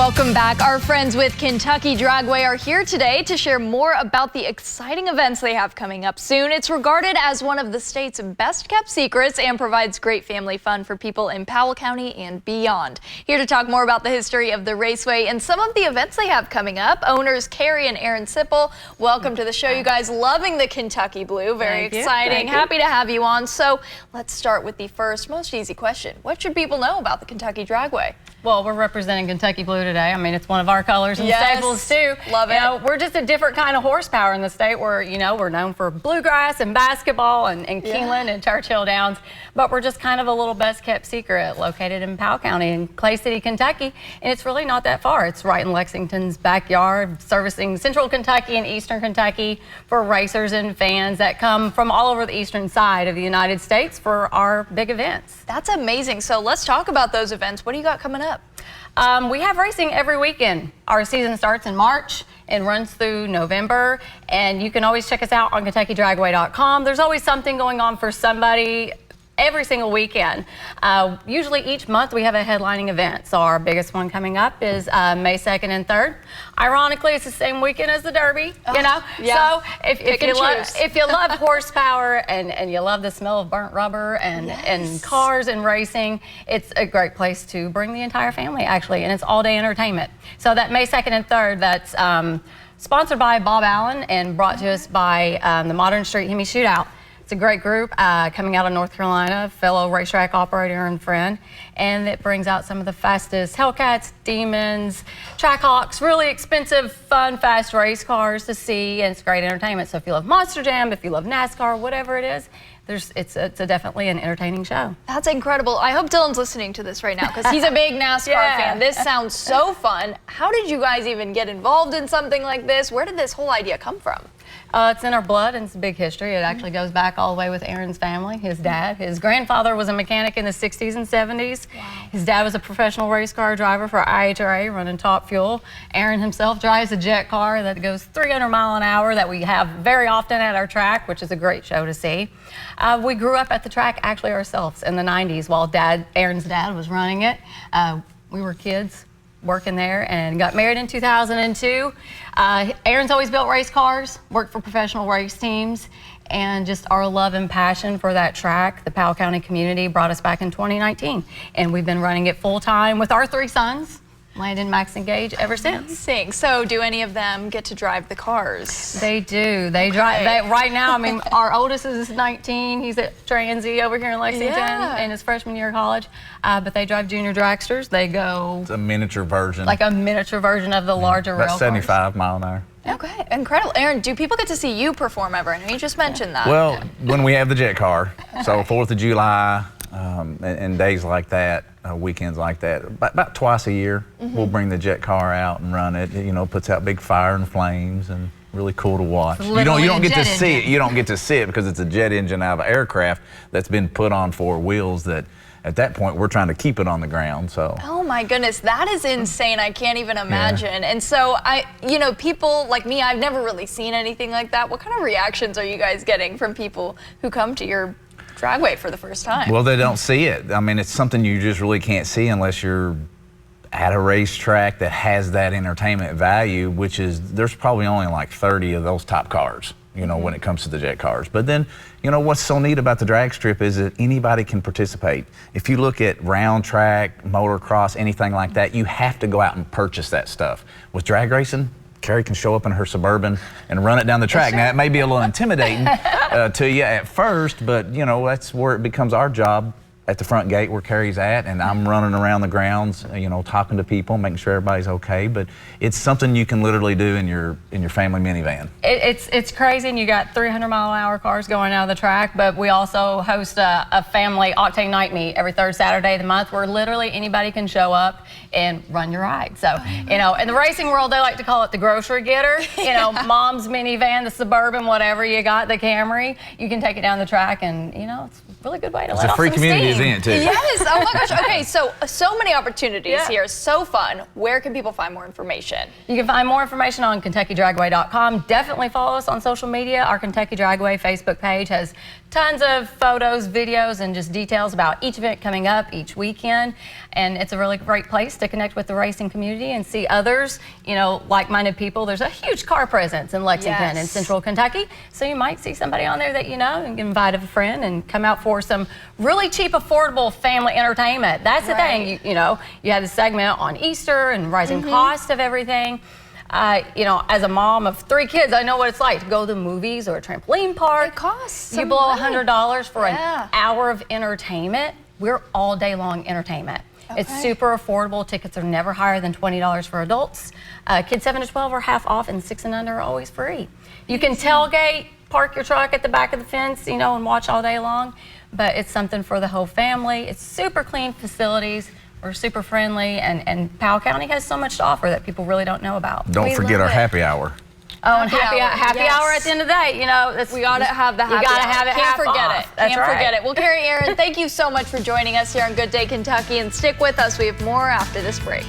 Welcome back. Our friends with Kentucky Dragway are here today to share more about the exciting events they have coming up soon. It's regarded as one of the state's best kept secrets and provides great family fun for people in Powell County and beyond. Here to talk more about the history of the raceway and some of the events they have coming up, owners Carrie and Aaron Sipple, welcome to the show. You guys loving the Kentucky blue. Very exciting. Happy to have you on. So let's start with the first, most easy question. What should people know about the Kentucky Dragway? Well, we're representing Kentucky blue today. I mean, it's one of our colors and staples too. Love it. You know, we're just a different kind of horsepower in the state. We're known for bluegrass and basketball and Keeneland and Churchill Downs, but we're just kind of a little best kept secret located in Powell County in Clay City, Kentucky. And it's really not that far. It's right in Lexington's backyard, servicing central Kentucky and eastern Kentucky for racers and fans that come from all over the eastern side of the United States for our big events. That's amazing. So let's talk about those events. What do you got coming up? We have racing every weekend. Our season starts in March and runs through November, and you can always check us out on KentuckyDragway.com. There's always something going on for somebody every single weekend. Usually each month we have a headlining event. So our biggest one coming up is May 2nd and 3rd. Ironically, it's the same weekend as the Derby, you know? Yeah. So if you love horsepower and you love the smell of burnt rubber and cars and racing, it's a great place to bring the entire family, actually, and it's all-day entertainment. So that May 2nd and 3rd, that's sponsored by Bob Allen and brought to us by the Modern Street Hemi Shootout. It's a great group coming out of North Carolina, fellow racetrack operator and friend, and it brings out some of the fastest Hellcats, Demons, Trackhawks, really expensive, fun, fast race cars to see, and it's great entertainment. So if you love Monster Jam, if you love NASCAR, whatever it is, it's definitely an entertaining show. That's incredible. I hope Dylan's listening to this right now because he's a big NASCAR fan. This sounds so fun. How did you guys even get involved in something like this? Where did this whole idea come from? It's in our blood, and it's a big history. It actually goes back all the way with Aaron's family. His dad, his grandfather was a mechanic in the 60s and 70s. Wow. His dad was a professional race car driver for IHRA, running Top Fuel. Aaron himself drives a jet car that goes 300 miles an hour that we have very often at our track, which is a great show to see. We grew up at the track actually ourselves in the 90s while Aaron's dad was running it. We were kids working there and got married in 2002. Aaron's always built race cars, worked for professional race teams, and just our love and passion for that track, the Powell County community, brought us back in 2019. And we've been running it full time with our 3 sons, Landon, Max, and Gage, ever since. Amazing. So do any of them get to drive the cars? They do. They drive. Right now, I mean, our oldest is 19. He's at Transy over here in Lexington in his freshman year of college. But they drive junior dragsters. They go... It's a miniature version. Like a miniature version of the larger rail cars. About 75 mile an hour. Okay, incredible. Aaron, do people get to see you perform ever? I know you just mentioned that. Well, when we have the jet car, so 4th of July, and days like that, weekends like that, about twice a year, we'll bring the jet car out and run it. You know, puts out big fire and flames, and really cool to watch. You don't get to see it. You don't get to see it because it's a jet engine out of an aircraft that's been put on 4 wheels that. At that point, we're trying to keep it on the ground, so. Oh my goodness, that is insane. I can't even imagine. And so, people like me, I've never really seen anything like that. What kind of reactions are you guys getting from people who come to your Dragway for the first time? Well, they don't see it. I mean, it's something you just really can't see unless you're at a racetrack that has that entertainment value, which is, there's probably only like 30 of those top cars, you know, when it comes to the jet cars. But then, you know, what's so neat about the drag strip is that anybody can participate. If you look at round track, motocross, anything like that, you have to go out and purchase that stuff. With drag racing, Carrie can show up in her Suburban and run it down the track. Now, it may be a little intimidating to you at first, but, you know, that's where it becomes our job at the front gate where Carrie's at, and I'm running around the grounds, you know, talking to people, making sure everybody's okay. But it's something you can literally do in your family minivan. It's crazy, and you got 300-mile-an-hour cars going out of the track. But we also host a family octane night meet every 3rd Saturday of the month, where literally anybody can show up and run your ride. So, you know, in the racing world, they like to call it the grocery getter. You know, mom's minivan, the Suburban, whatever you got, the Camry, you can take it down the track, and you know, it's a really good way to let off some steam. It's a free community event too. Yes. Oh my gosh. Okay. So many opportunities here. So fun. Where can people find more information? You can find more information on KentuckyDragway.com. Definitely follow us on social media. Our Kentucky Dragway Facebook page has Tons of photos, videos, and just details about each event coming up each weekend. And it's a really great place to connect with the racing community and see others, you know, like-minded people. There's a huge car presence in Lexington and Central Kentucky. So you might see somebody on there that you know and invite a friend and come out for some really cheap, affordable family entertainment. That's the thing, you know, you have the segment on Easter and rising cost of everything. You know, as a mom of 3 kids, I know what it's like to go to the movies or a trampoline park. It costs You blow $100 for an hour of entertainment. We're all day long entertainment. It's super affordable. Tickets are never higher than $20 for adults. Kids 7 to 12 are half off, and 6 and under are always free. You can tailgate, park your truck at the back of the fence, you know, and watch all day long. But it's something for the whole family. It's super clean facilities. We're super friendly, and Powell County has so much to offer that people really don't know about. Don't forget our happy hour. Oh, and happy hour at the end of the day. You know, we gotta have the happy hour. You gotta have it. Can't forget it. That's Can't forget it. Well, Carrie, Aaron, thank you so much for joining us here on Good Day Kentucky, and stick with us. We have more after this break.